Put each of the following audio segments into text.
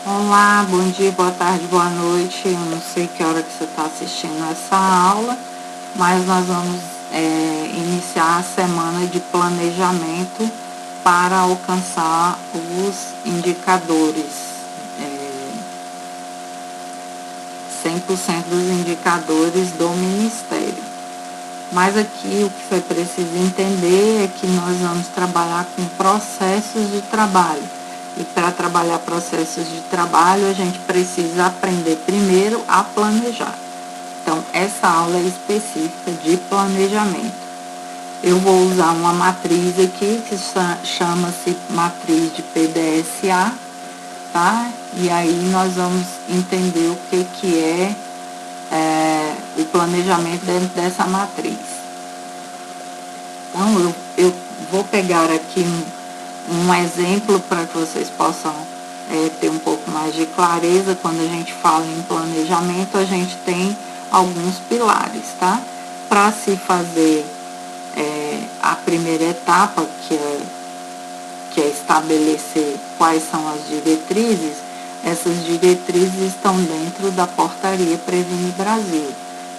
Olá, bom dia, boa tarde, boa noite. Eu não sei que hora que você está assistindo essa aula, mas nós vamos iniciar a semana de planejamento para alcançar os indicadores, 100% dos indicadores do Ministério. Mas aqui o que foi preciso entender é que nós vamos trabalhar com processos de trabalho. E para trabalhar processos de trabalho, a gente precisa aprender primeiro a planejar. Então, essa aula é específica de planejamento. Eu vou usar uma matriz aqui que chama-se matriz de PDSA, tá? E aí nós vamos entender o que é o planejamento dentro dessa matriz. Então, eu vou pegar aqui um exemplo para que vocês possam ter um pouco mais de clareza. Quando a gente fala em planejamento, a gente tem alguns pilares, tá? Para se fazer a primeira etapa, que é estabelecer quais são as diretrizes, essas diretrizes estão dentro da portaria Previne Brasil.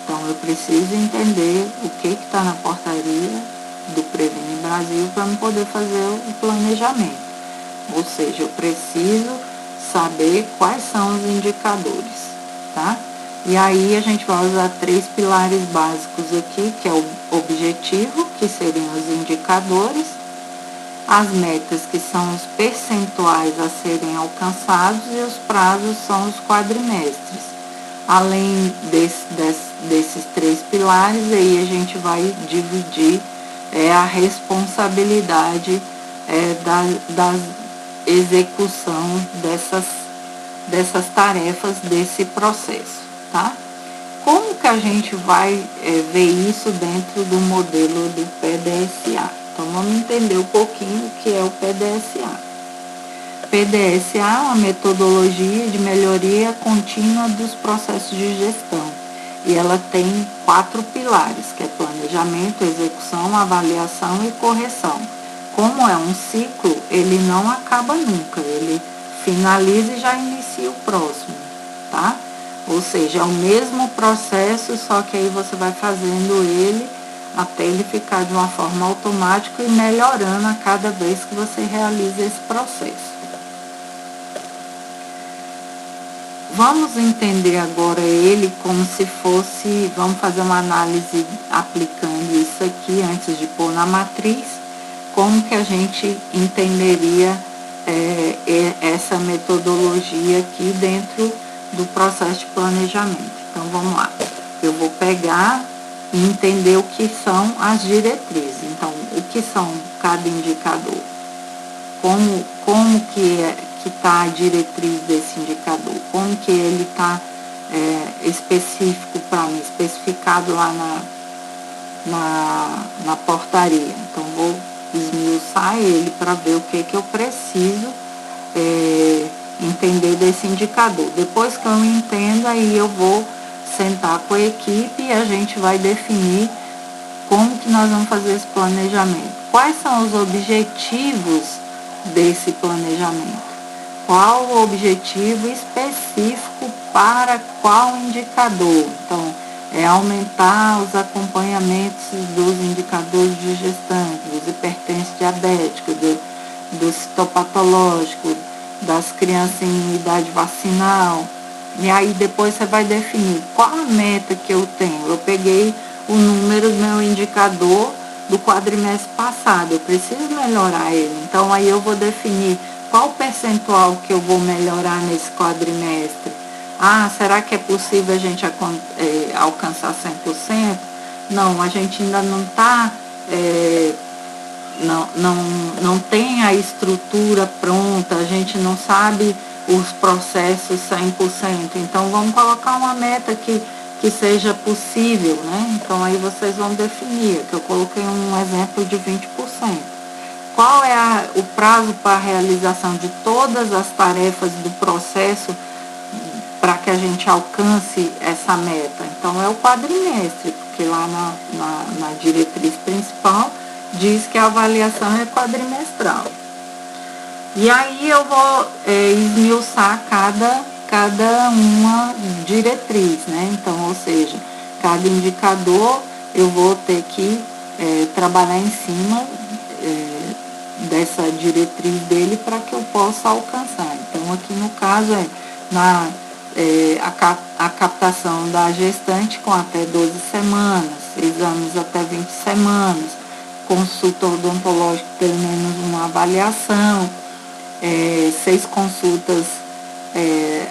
Então, eu preciso entender o que está na portaria do Previne Brasil para eu poder fazer o planejamento. Ou seja, eu preciso saber quais são os indicadores, tá? E aí a gente vai usar 3 pilares básicos aqui, que é o objetivo, que seriam os indicadores, as metas, que são os percentuais a serem alcançados, e os prazos são os quadrimestres. Além desses 3 pilares, aí a gente vai dividir a responsabilidade da execução dessas tarefas desse processo, tá? Como que a gente vai ver isso dentro do modelo do PDSA? Então, vamos entender um pouquinho o que é o PDSA. PDSA é uma metodologia de melhoria contínua dos processos de gestão. E ela tem 4 pilares, que é planejamento, execução, avaliação e correção. Como é um ciclo, ele não acaba nunca, ele finaliza e já inicia o próximo, tá? Ou seja, é o mesmo processo, só que aí você vai fazendo ele até ele ficar de uma forma automática e melhorando a cada vez que você realiza esse processo. Vamos entender agora ele como se fosse, vamos fazer uma análise aplicando isso aqui antes de pôr na matriz, como que a gente entenderia essa metodologia aqui dentro do processo de planejamento. Então, vamos lá. Eu vou pegar e entender o que são as diretrizes. Então, o que são cada indicador? Como que está a diretriz desse indicador? Como que ele está específico para mim, especificado lá na portaria. Então, vou esmiuçar ele para ver o que eu preciso entender desse indicador. Depois que eu entendo, aí eu vou sentar com a equipe e a gente vai definir como que nós vamos fazer esse planejamento. Quais são os objetivos desse planejamento? Qual o objetivo específico para qual indicador? Então, é aumentar os acompanhamentos dos indicadores de gestante, dos hipertensos diabéticos, do citopatológico, das crianças em idade vacinal. E aí depois você vai definir qual a meta que eu tenho. Eu peguei o número do meu indicador do quadrimestre passado, eu preciso melhorar ele. Então aí eu vou definir qual o percentual que eu vou melhorar nesse quadrimestre. Ah, será que é possível a gente alcançar 100%? Não, a gente ainda não está, não tem a estrutura pronta, a gente não sabe os processos 100%. Então, vamos colocar uma meta que seja possível, né? Então, aí vocês vão definir, que eu coloquei um exemplo de 20%. Qual é o prazo para a realização de todas as tarefas do processo para que a gente alcance essa meta? Então, é o quadrimestre, porque lá na diretriz principal diz que a avaliação é quadrimestral. E aí eu vou esmiuçar cada uma diretriz, né? Então, ou seja, cada indicador eu vou ter que trabalhar em cima dessa diretriz dele para que eu possa alcançar. Então, aqui no caso a captação da gestante com até 12 semanas, exames até 20 semanas, consulta odontológica, pelo menos uma avaliação, 6 consultas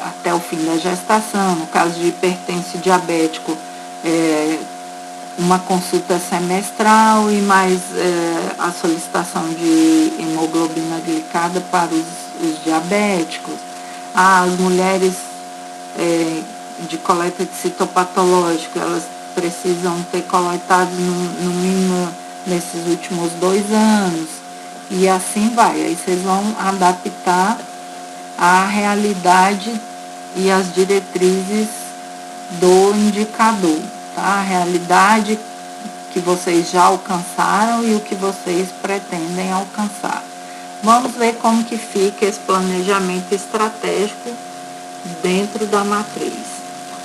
até o fim da gestação. No caso de hipertenso e diabético, uma consulta semestral e mais a solicitação de hemoglobina glicada para os diabéticos. As mulheres de coleta de citopatológico, elas precisam ter coletado no mínimo nesses últimos 2 anos. E assim vai. Aí vocês vão adaptar a realidade e as diretrizes do indicador, tá? A realidade que vocês já alcançaram e o que vocês pretendem alcançar. Vamos ver como que fica esse planejamento estratégico dentro da matriz.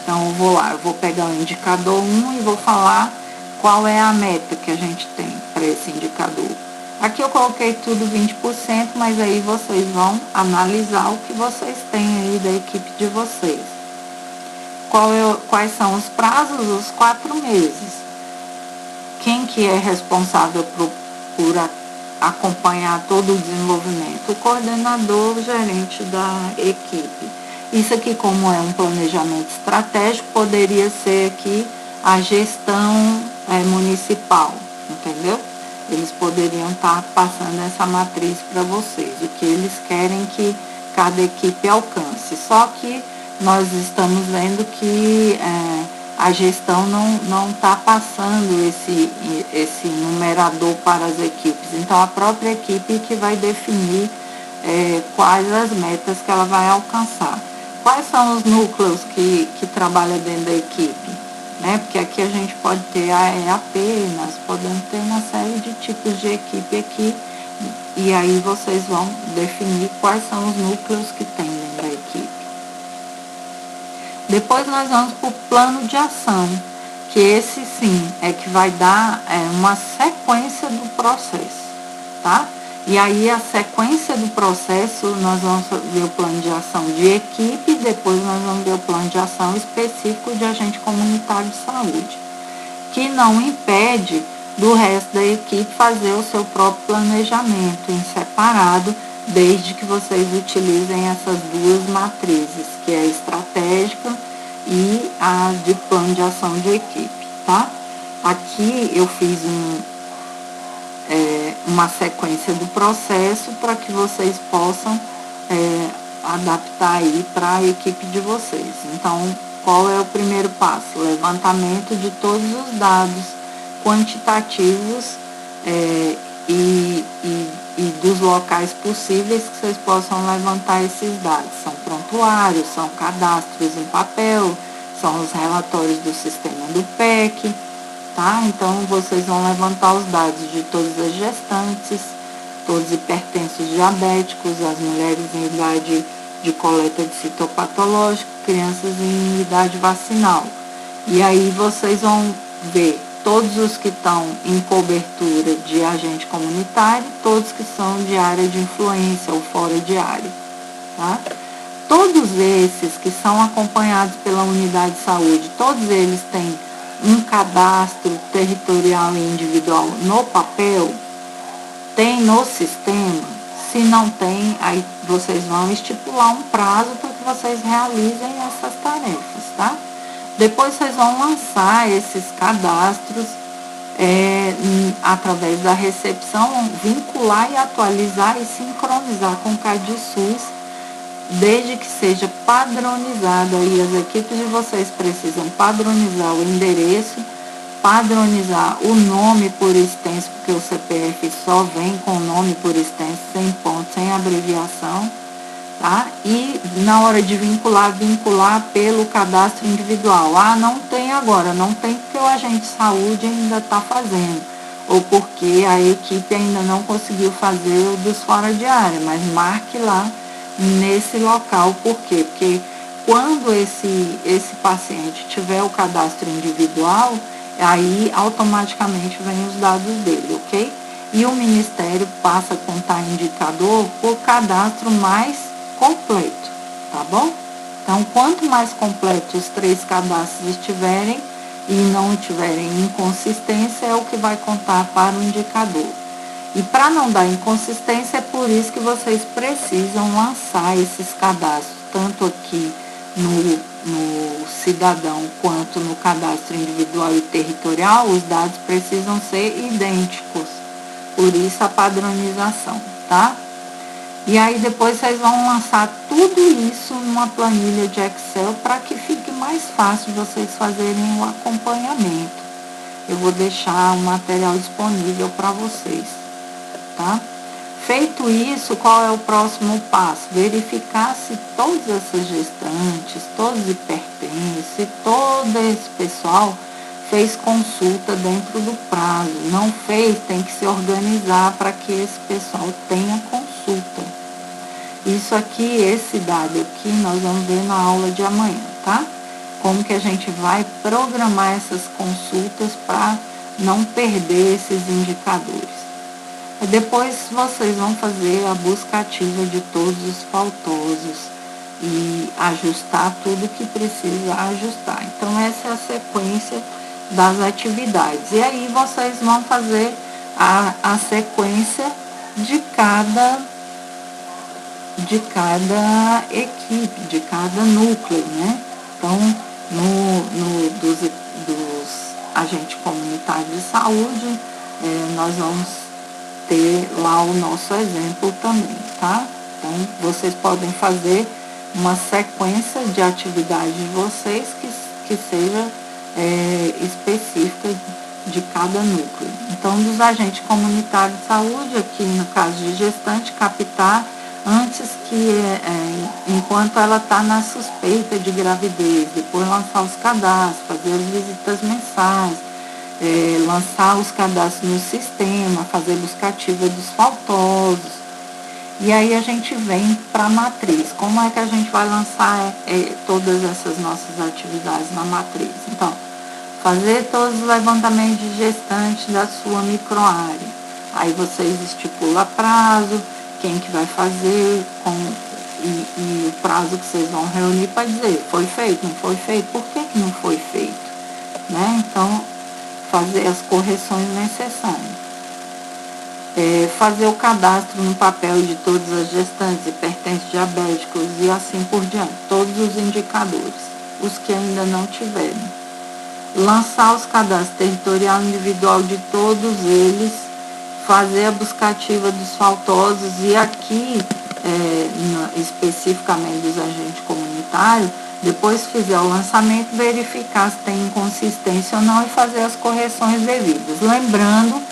Então, eu vou pegar o indicador 1 e vou falar qual é a meta que a gente tem para esse indicador. Aqui eu coloquei tudo 20%, mas aí vocês vão analisar o que vocês têm aí da equipe de vocês. Quais são os prazos? Os 4 meses. Quem que é responsável por acompanhar todo o desenvolvimento? O coordenador, o gerente da equipe. Isso aqui, como é um planejamento estratégico, poderia ser aqui a gestão municipal, entendeu? Eles poderiam estar passando essa matriz para vocês, o que eles querem que cada equipe alcance. Só que nós estamos vendo que a gestão não está passando esse numerador para as equipes. Então, a própria equipe que vai definir quais as metas que ela vai alcançar. Quais são os núcleos que trabalham dentro da equipe? Né? Porque aqui a gente pode ter a EAP, nós podemos ter uma série de tipos de equipe aqui, e aí vocês vão definir quais são os núcleos que tem dentro da equipe. Depois nós vamos para o plano de ação, que esse sim é que vai dar uma sequência do processo, tá? E aí a sequência do processo, nós vamos ver o plano de ação de equipe, depois nós vamos ver o plano de ação específico de agente comunitário de saúde, que não impede do resto da equipe fazer o seu próprio planejamento em separado, desde que vocês utilizem essas 2 matrizes, que é a estratégica e a de plano de ação de equipe, tá? Aqui eu fiz uma sequência do processo para que vocês possam adaptar aí para a equipe de vocês. Então, qual é o primeiro passo? Levantamento de todos os dados quantitativos e dos locais possíveis que vocês possam levantar esses dados. São prontuários, são cadastros em papel, são os relatórios do sistema do PEC, tá? Então, vocês vão levantar os dados de todas as gestantes, todos os hipertensos diabéticos, as mulheres em idade de coleta de citopatológico, crianças em idade vacinal. E aí vocês vão ver todos os que estão em cobertura de agente comunitário, todos que são de área de influência ou fora de área, tá? Todos esses que são acompanhados pela unidade de saúde, todos eles têm um cadastro territorial e individual no papel, tem no sistema. Se não tem, aí vocês vão estipular um prazo para que vocês realizem essas tarefas, tá? Depois vocês vão lançar esses cadastros através da recepção, vincular e atualizar e sincronizar com o CadSUS, desde que seja padronizado. Aí as equipes de vocês precisam padronizar o endereço, padronizar o nome por extenso, porque o CPF só vem com o nome por extenso, sem ponto, sem abreviação, tá? E na hora de vincular pelo cadastro individual. Não tem agora, não tem porque o agente de saúde ainda está fazendo. ou porque a equipe ainda não conseguiu fazer o dos fora de área, mas marque lá nesse local. Por quê? Porque quando esse paciente tiver o cadastro individual, aí automaticamente vem os dados dele, ok? E o Ministério passa a contar indicador por cadastro mais completo, tá bom? Então, quanto mais completo os 3 cadastros estiverem e não tiverem inconsistência, é o que vai contar para o indicador. E para não dar inconsistência, é por isso que vocês precisam lançar esses cadastros, tanto aqui no cidadão quanto no cadastro individual e territorial. Os dados precisam ser idênticos, por isso a padronização, tá? E aí depois vocês vão lançar tudo isso numa planilha de Excel para que fique mais fácil vocês fazerem o acompanhamento. Eu vou deixar o material disponível para vocês, tá? Feito isso, qual é o próximo passo? Verificar se todas essas gestantes, todos os hipertensos, todo esse pessoal fez consulta dentro do prazo. Não fez, tem que se organizar para que esse pessoal tenha consulta. Isso aqui, esse dado aqui, nós vamos ver na aula de amanhã, tá? Como que a gente vai programar essas consultas para não perder esses indicadores. Depois vocês vão fazer a busca ativa de todos os faltosos e ajustar tudo que precisa ajustar. Então, essa é a sequência das atividades. E aí vocês vão fazer a sequência de cada equipe, de cada núcleo, né? Então, dos agentes comunitários de saúde, nós vamos ter lá o nosso exemplo também, tá? Então, vocês podem fazer uma sequência de atividades de vocês que seja específica de cada núcleo. Então, dos agentes comunitários de saúde, aqui no caso de gestante, captar antes enquanto ela está na suspeita de gravidez, depois lançar os cadastros, fazer as visitas mensais, lançar os cadastros no sistema, fazer busca ativa dos faltosos. E aí a gente vem para a matriz. Como é que a gente vai lançar todas essas nossas atividades na matriz? Então, fazer todos os levantamentos de gestantes da sua microárea. Aí vocês estipulam prazo, quem que vai fazer, e o prazo que vocês vão reunir para dizer, foi feito, não foi feito, por que não foi feito? Né? Então, fazer as correções necessárias. Fazer o cadastro no papel de todas as gestantes, hipertensos, diabéticos e assim por diante, todos os indicadores, os que ainda não tiverem. Lançar os cadastros territorial e individual de todos eles, fazer a busca ativa dos faltosos e aqui, especificamente dos agentes comunitários, depois que fizer o lançamento, verificar se tem inconsistência ou não e fazer as correções devidas. Lembrando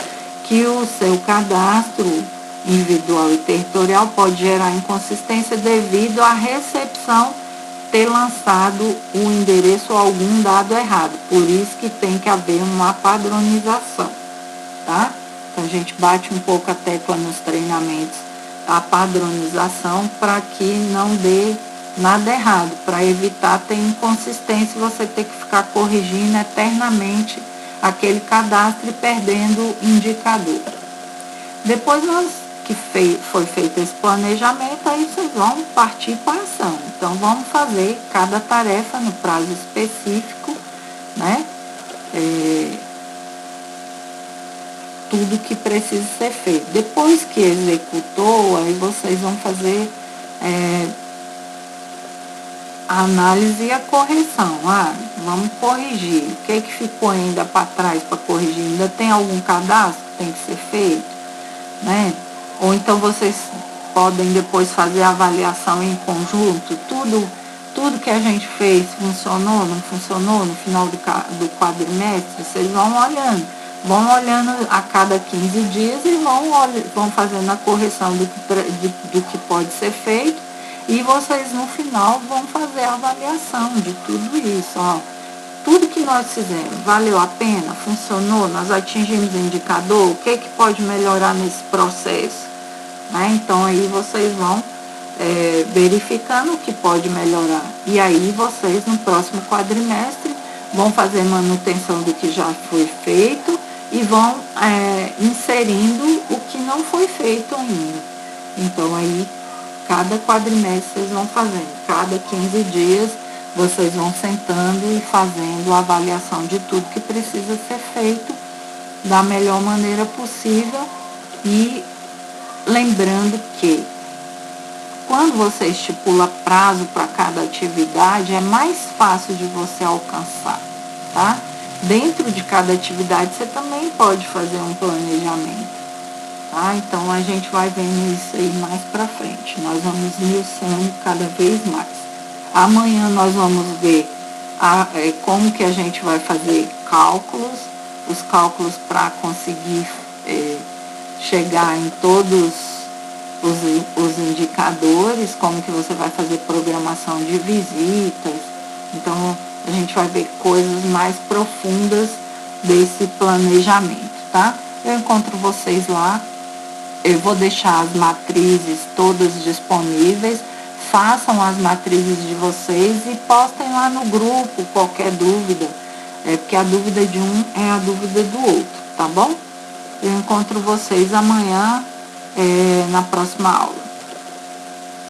que o seu cadastro individual e territorial pode gerar inconsistência devido à recepção ter lançado o endereço ou algum dado errado. Por isso que tem que haver uma padronização, tá? Então, a gente bate um pouco a tecla nos treinamentos, a padronização, para que não dê nada errado, para evitar ter inconsistência e você ter que ficar corrigindo eternamente aquele cadastro e perdendo indicador. Depois que foi feito esse planejamento, aí vocês vão partir para a ação. Então, vamos fazer cada tarefa no prazo específico, né? Tudo que precisa ser feito. Depois que executou, aí vocês vão fazer a análise e a correção. Vamos corrigir. O que ficou ainda para trás para corrigir? Ainda tem algum cadastro que tem que ser feito? Né? Ou então vocês podem depois fazer a avaliação em conjunto. Tudo que a gente fez funcionou, não funcionou no final do quadrimestre? Vocês vão olhando. Vão olhando a cada 15 dias e vão fazendo a correção do que pode ser feito. E vocês, no final, vão fazer a avaliação de tudo isso. tudo que nós fizemos valeu a pena, funcionou, nós atingimos o indicador, o que pode melhorar nesse processo, né? Então aí vocês vão verificando o que pode melhorar. E aí vocês no próximo quadrimestre vão fazer manutenção do que já foi feito e vão inserindo o que não foi feito ainda. Então aí cada quadrimestre vocês vão fazendo, cada 15 dias vocês vão sentando e fazendo a avaliação de tudo que precisa ser feito da melhor maneira possível. E lembrando que quando você estipula prazo para cada atividade, é mais fácil de você alcançar, tá? Dentro de cada atividade, você também pode fazer um planejamento, tá? Então, a gente vai vendo isso aí mais para frente. Nós vamos esmiuçando cada vez mais. Amanhã nós vamos ver como que a gente vai fazer cálculos, os cálculos para conseguir chegar em todos os indicadores, como que você vai fazer programação de visitas. Então, a gente vai ver coisas mais profundas desse planejamento, tá? Eu encontro vocês lá, eu vou deixar as matrizes todas disponíveis, façam as matrizes de vocês e postem lá no grupo qualquer dúvida, porque a dúvida de um é a dúvida do outro, tá bom? Eu encontro vocês amanhã na próxima aula.